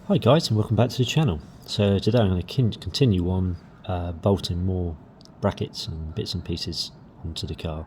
Hi guys, and welcome back to the channel. So today I'm going to continue on bolting more brackets and bits and pieces onto the car.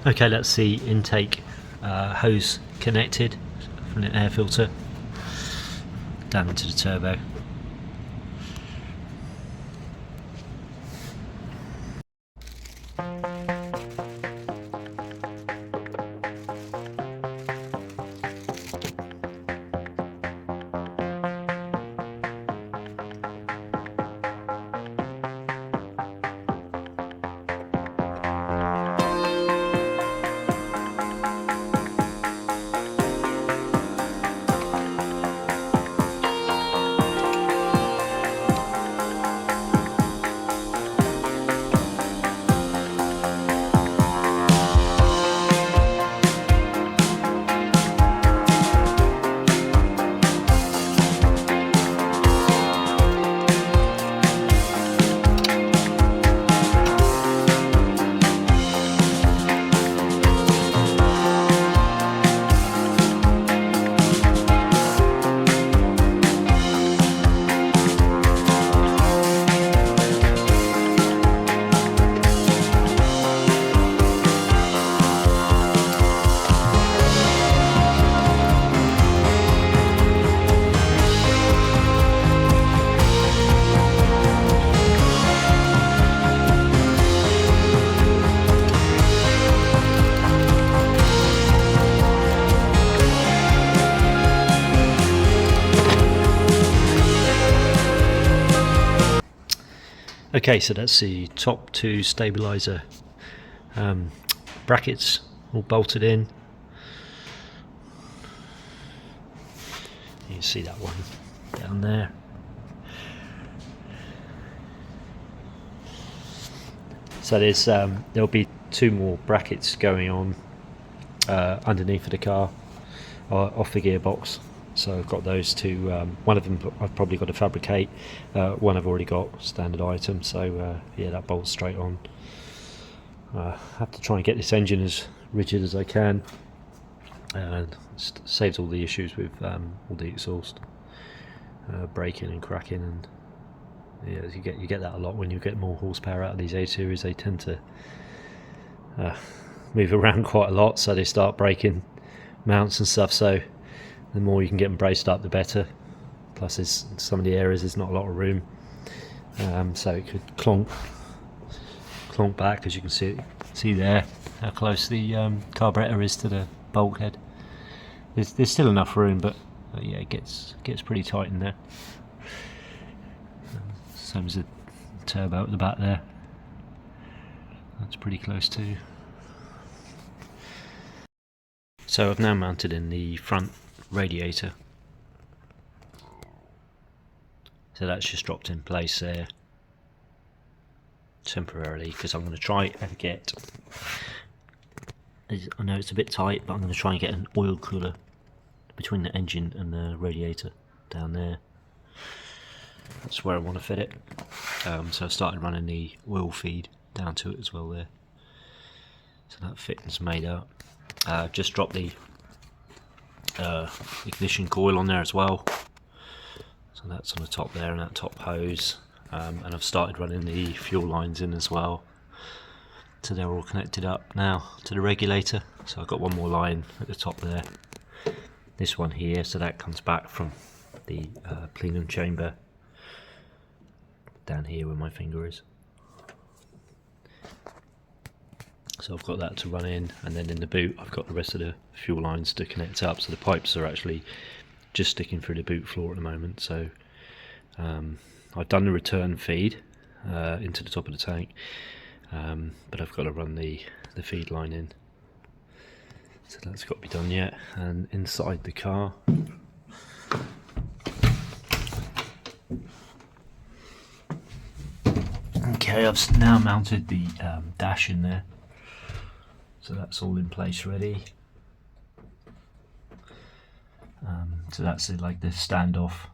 Okay, let's see intake hose connected from the air filter. down into the turbo. Okay, so that's the top two stabilizer brackets all bolted in. You can see that one down there. So there's there'll be two more brackets going on underneath of the car, off the gearbox. So I've got those two. One of them I've probably got to fabricate. One I've already got, standard item. So yeah, that bolts straight on. I have to try and get this engine as rigid as I can, and saves all the issues with all the exhaust breaking and cracking. And yeah, you get that a lot when you get more horsepower out of these A series. They tend to move around quite a lot, so they start breaking mounts and stuff. So the more you can get them braced up, the better. Plus, there's some of the areas there's not a lot of room, so it could clonk back, as you can see there how close the carburetor is to the bulkhead. There's still enough room, but yeah, it gets pretty tight in there. Same as the turbo at the back there. That's pretty close too. So I've now mounted in the front radiator, so that's just dropped in place there temporarily, because I'm going to try and get, I know it's a bit tight, but I'm going to try and get an oil cooler between the engine and the radiator down there. That's where I want to fit it. So I started running the oil feed down to it as well there, so that fitting's made up. Just dropped the ignition coil on there as well, so that's on the top there, and that top hose, and I've started running the fuel lines in as well, so they're all connected up now to the regulator. So I've got one more line at the top there, this one here, so that comes back from the plenum chamber down here where my finger is. So I've got that to run in, and then in the boot I've got the rest of the fuel lines to connect up. So the pipes are actually just sticking through the boot floor at the moment. So I've done the return feed into the top of the tank, but I've got to run the feed line in. So that's got to be done yet. And inside the car, okay, I've now mounted the dash in there. So that's all in place ready. So that's like the standoff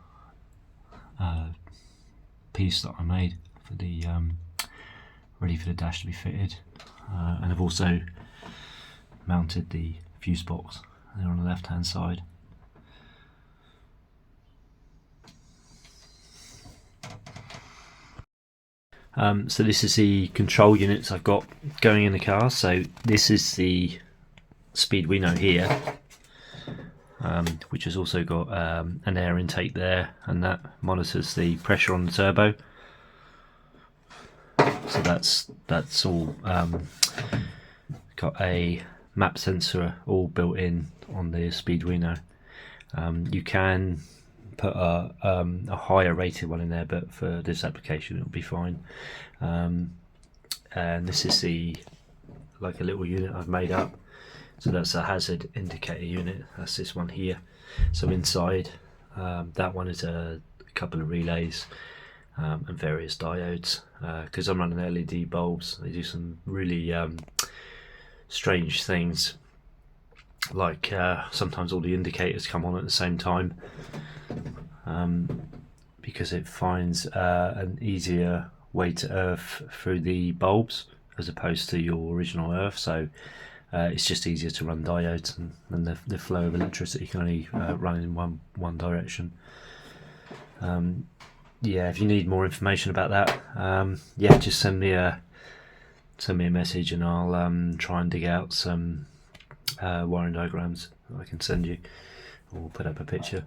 piece that I made for the ready for the dash to be fitted, and I've also mounted the fuse box there on the left hand side. So this is the control units I've got going in the car. So this is the speed we know here. which has also got an air intake there, and that monitors the pressure on the turbo. So that's all got a map sensor all built in on the Speeduino. You can put a higher rated one in there, but for this application it'll be fine. And this is like a little unit I've made up. So that's a hazard indicator unit. That's this one here. So inside that one is a couple of relays and various diodes. Because I'm running LED bulbs, they do some really strange things. Like sometimes all the indicators come on at the same time, because it finds an easier way to earth through the bulbs as opposed to your original earth. So it's just easier to run diodes, and the flow of electricity can only run in one direction. Yeah, if you need more information about that, yeah, just send me a message, and I'll try and dig out some wiring diagrams that I can send you, or put up a picture.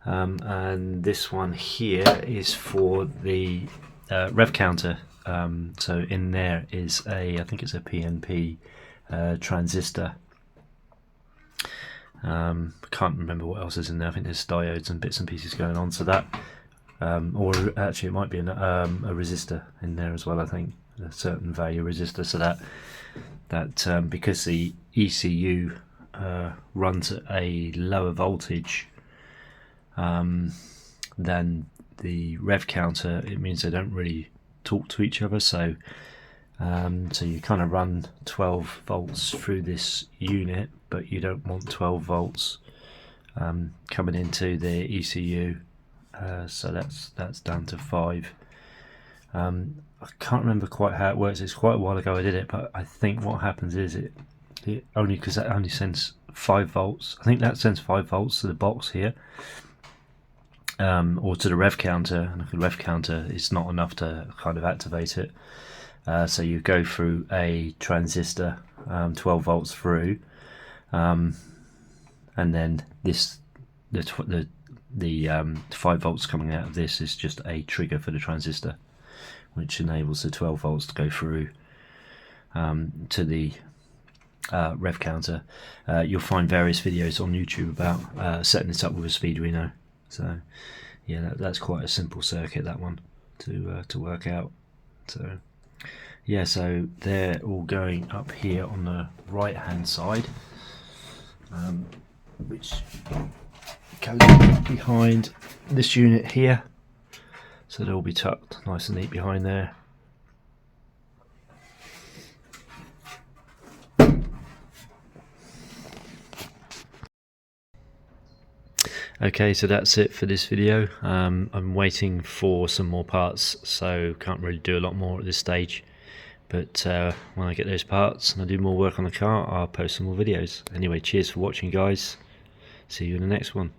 And this one here is for the rev counter. So in there is I think it's a PNP transistor. I can't remember what else is in there. I think there's diodes and bits and pieces going on. So that, or actually it might be a resistor in there as well. I think a certain value resistor. So that because the ECU runs at a lower voltage than the rev counter, it means they don't really talk to each other. So so you kind of run 12 volts through this unit, but you don't want 12 volts coming into the ECU. So that's down to 5. I can't remember quite how it works. It's quite a while ago I did it, but I think what happens is it only, because that only sends 5 volts. I think that sends 5 volts to the box here, or to the rev counter, and the rev counter is not enough to kind of activate it. So you go through a transistor, 12 volts through, and then the 5 volts coming out of this is just a trigger for the transistor, which enables the 12 volts to go through to the rev counter. You'll find various videos on YouTube about setting this up with a Speeduino. So yeah, that's quite a simple circuit, that one, to work out. So yeah, so they're all going up here on the right hand side, which goes behind this unit here. So they'll all be tucked nice and neat behind there. Okay, so that's it for this video. I'm waiting for some more parts, so can't really do a lot more at this stage. But when I get those parts and I do more work on the car, I'll post some more videos. Anyway, cheers for watching, guys. See you in the next one.